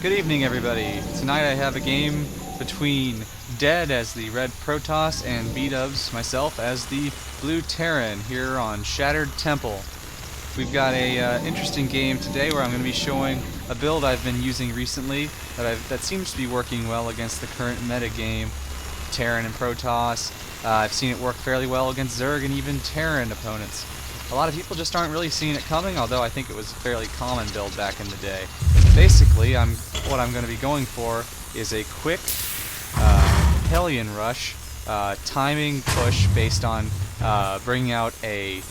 Good evening, everybody. Tonight I have a game between Dead as the red Protoss and B-Dubs, myself, as the blue Terran here on Shattered Temple. We've got a interesting game today where I'm going to be showing a build I've been using recently that seems to be working well against the current meta game, Terran and Protoss. I've seen it work fairly well against Zerg and even Terran opponents. A lot of people just aren't really seeing it coming, although I think it was a fairly common build back in the day. Basically, what I'm going to be going for is a quick Hellion rush, timing push based on bringing out a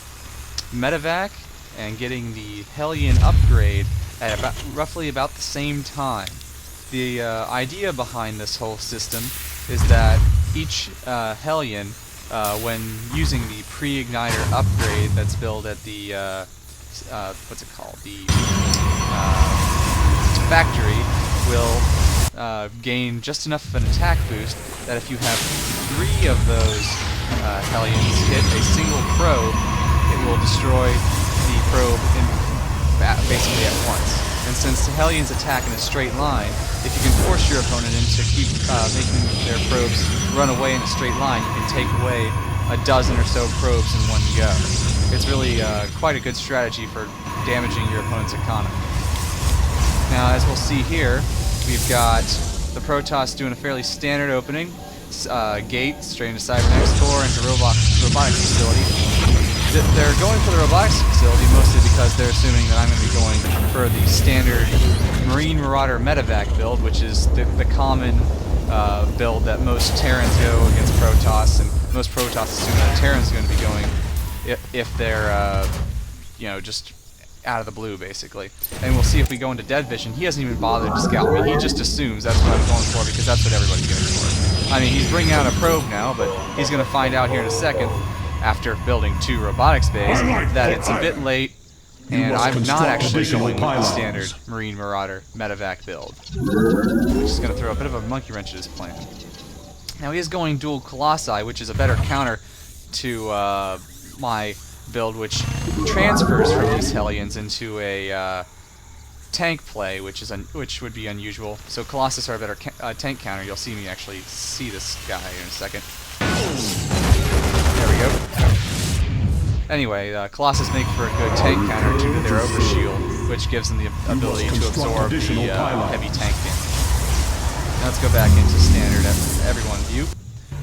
medivac and getting the Hellion upgrade at roughly about the same time. The idea behind this whole system is that each Hellion, when using the pre-igniter upgrade that's built at the what's it called, the factory, will gain just enough of an attack boost that if you have 3 of those Hellions hit a single probe, it will destroy the probe basically at once. And since the Hellions attack in a straight line, if you can force your opponent into keep making their probes run away in a straight line, you can take away a dozen or so probes in one go. It's really quite a good strategy for damaging your opponent's economy. Now, as we'll see here, we've got the Protoss doing a fairly standard opening. Gate straight into Cybernetics Core into robotics facility. They're going for the robotics facility mostly because they're assuming that I'm going to be going for the standard Marine Marauder medevac build, which is the common build that most Terrans go against Protoss, and most Protoss assume that Terran's going to be going if they're just out of the blue, basically. And we'll see if we go into Dead Vision. He hasn't even bothered to scout me. He just assumes that's what I'm going for because that's what everybody goes for. I mean, he's bringing out a probe now, but he's going to find out here in a second, after building 2 robotics bays, that it's a bit late, and I'm not actually going with the standard Marine Marauder medevac build, which is going to throw a bit of a monkey wrench at his plan. Now, he is going dual Colossi, which is a better counter to my build, which transfers from these Hellions into a tank play, which would be unusual. So Colossus are a better tank counter. You'll see me actually see this guy in a second. There we go. Anyway, Colossus make for a good tank counter due to their overshield, which gives them the ability to absorb the heavy tank damage. Now let's go back into standard everyone view.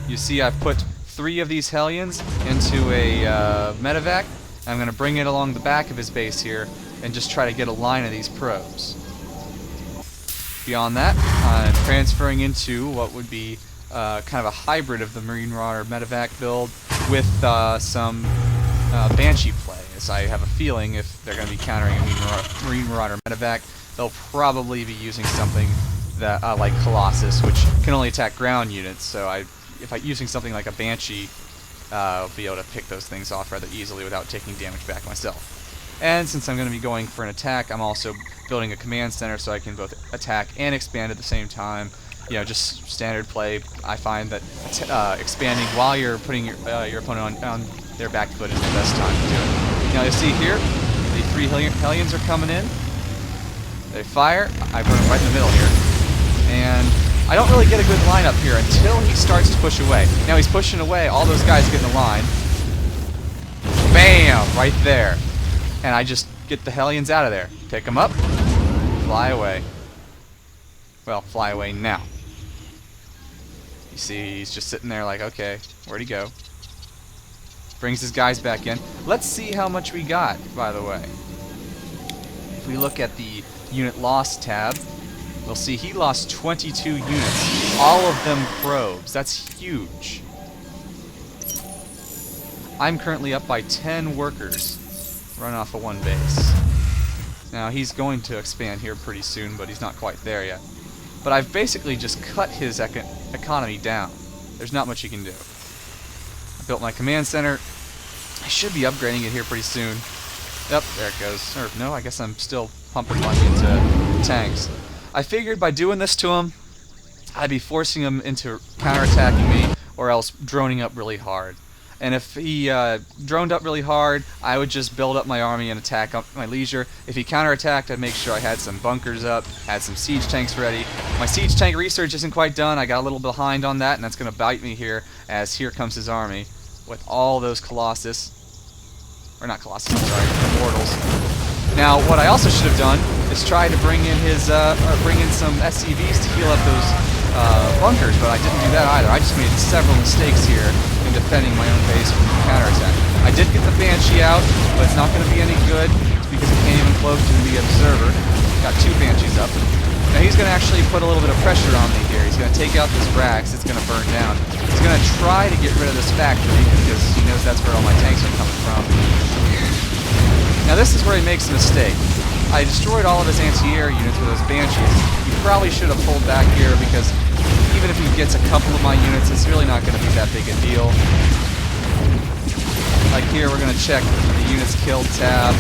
You see I've put 3 of these Hellions into a medevac. I'm going to bring it along the back of his base here and just try to get a line of these probes. Beyond that, I'm transferring into what would be kind of a hybrid of the Marine Marauder medevac build with some Banshee play, as I have a feeling if they're going to be countering a Marine Marauder medevac, they'll probably be using something that like Colossus, which can only attack ground units. So if I'm using something like a Banshee, I'll be able to pick those things off rather easily without taking damage back myself. And since I'm going to be going for an attack, I'm also building a command center so I can both attack and expand at the same time. You know, just standard play. I find that expanding while you're putting your opponent on their back foot is the best time to do it. Now you see here, the 3 Hellions are coming in. They fire. I put them right in the middle here. And I don't really get a good line up here until he starts to push away. Now he's pushing away. All those guys get in the line. Bam! Right there. And I just get the Hellions out of there. Pick them up. Fly away. Well, fly away now. You see, he's just sitting there like, okay, where'd he go? Brings his guys back in. Let's see how much we got, by the way. If we look at the unit loss tab, we'll see he lost 22 units. All of them probes. That's huge. I'm currently up by 10 workers. Run off of 1 base. Now, he's going to expand here pretty soon, but he's not quite there yet. But I've basically just cut his economy down. There's not much you can do. I built my command center. I should be upgrading it here pretty soon. Yep, there it goes. Or no, I guess I'm still pumping money into tanks. I figured by doing this to him, I'd be forcing him into counterattacking me, or else droning up really hard. And if he droned up really hard, I would just build up my army and attack at my leisure. If he counterattacked, I'd make sure I had some bunkers up, had some siege tanks ready. My siege tank research isn't quite done. I got a little behind on that, and that's going to bite me here, as here comes his army with all those Colossus. Or not Colossus, I'm sorry, Immortals. Now, what I also should have done is try to bring in some SCVs to heal up those bunkers, but I didn't do that either. I just made several mistakes here in defending my own base from counterattack. I did get the Banshee out, but it's not going to be any good because it can't even cloak to the Observer. Got 2 Banshees up. Now he's going to actually put a little bit of pressure on me here. He's going to take out this Rax. It's going to burn down. He's going to try to get rid of this factory because he knows that's where all my tanks are coming from. Now this is where he makes a mistake. I destroyed all of his anti-air units with those Banshees. He probably should have pulled back here because even if he gets a couple of my units, it's really not going to be that big a deal. Like here, we're going to check the units killed tab.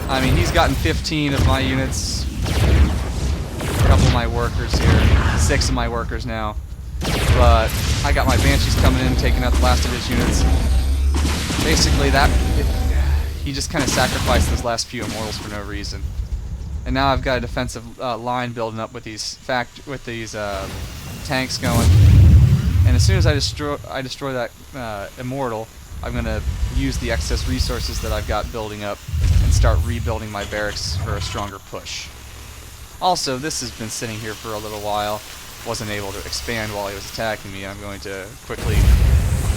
I mean, he's gotten 15 of my units. A couple of my workers here. 6 of my workers now. But I got my Banshees coming in, taking out the last of his units. Basically, he just kind of sacrificed those last few Immortals for no reason. And now I've got a defensive line building up with these tanks going. And as soon as I destroy that Immortal, I'm going to use the excess resources that I've got building up and start rebuilding my barracks for a stronger push. Also, this has been sitting here for a little while. Wasn't able to expand while he was attacking me. I'm going to quickly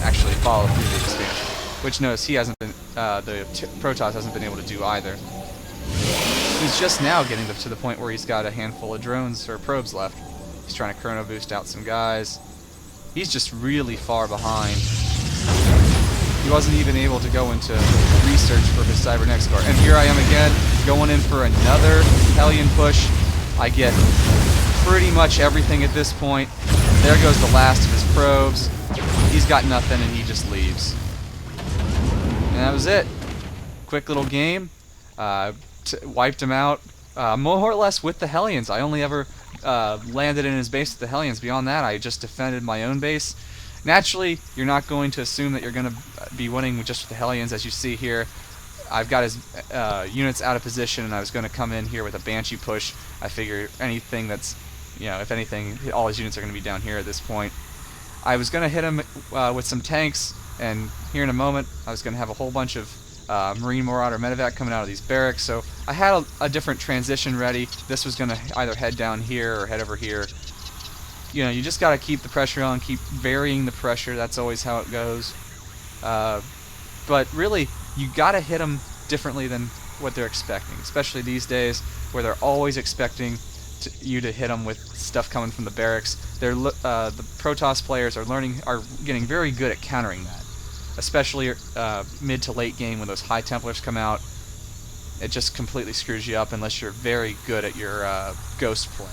actually follow through the expansion. Which notice he hasn't been, the Protoss hasn't been able to do either. He's just now getting to the point where he's got a handful of drones or probes left. He's trying to chrono boost out some guys. He's just really far behind. He wasn't even able to go into research for his Cybernetics core. And here I am again, going in for another Hellion push. I get pretty much everything at this point. There goes the last of his probes. He's got nothing and he just leaves. And that was it. Quick little game. Wiped him out. More or less with the Hellions. I only ever landed in his base with the Hellions. Beyond that, I just defended my own base. Naturally, you're not going to assume that you're going to be winning just with the Hellions, as you see here. I've got his units out of position, and I was going to come in here with a Banshee push. I figure anything that's, if anything, all his units are going to be down here at this point. I was going to hit him with some tanks, and here in a moment, I was going to have a whole bunch of Marine Marauder medivac coming out of these barracks, so I had a different transition ready. This was going to either head down here or head over here. You just got to keep the pressure on, keep varying the pressure. That's always how it goes. But really, you got to hit them differently than what they're expecting, especially these days where they're always expecting you to hit them with stuff coming from the barracks. The Protoss players are getting very good at countering that, especially mid to late game when those High Templars come out. It just completely screws you up unless you're very good at your ghost play.